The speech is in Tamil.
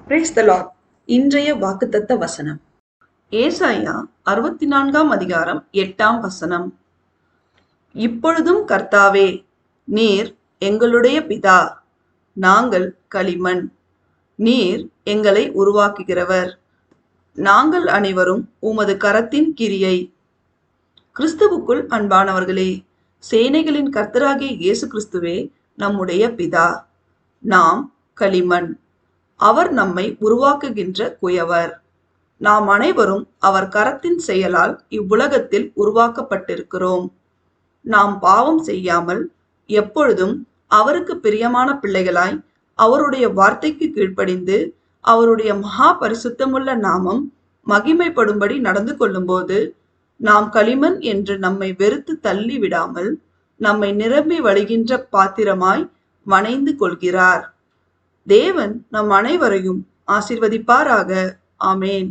Praise the Lord. இன்றைய வாக்குத்தத்த வசனம் ஏசாயா 64 அதிகாரம் 8 வசனம். இப்பொழுதும் கர்த்தாவே, நீர் எங்களுடைய பிதா, நாங்கள் களிமண், நீர் எங்களை உருவாக்குகிறவர், நாங்கள் அனைவரும் உமது கரத்தின் கிரியை. கிறிஸ்துவுக்குள் அன்பானவர்களே, சேனைகளின் கர்த்தராகிய இயேசு கிறிஸ்துவே நம்முடைய பிதா, நாம் களிமண், அவர் நம்மை உருவாக்குகின்ற குயவர். நாம் அனைவரும் அவர் கரத்தின் செயலால் இவ்வுலகத்தில் உருவாக்கப்பட்டிருக்கிறோம். நாம் பாவம் செய்யாமல் எப்பொழுதும் அவருக்கு பிரியமான பிள்ளைகளாய் அவருடைய வார்த்தைக்கு கீழ்ப்படிந்து அவருடைய மகா பரிசுத்தமுள்ள நாமம் மகிமைப்படும்படி நடந்து கொள்ளும்போது நாம் களிமண் என்று நம்மை வெறுத்து தள்ளி விடாமல் நம்மை நிரம்பி வழிகின்ற பாத்திரமாய் வணைந்து கொள்கிறார். தேவன் நம் அனைவரையும் ஆசீர்வதிப்பாராக. ஆமேன்.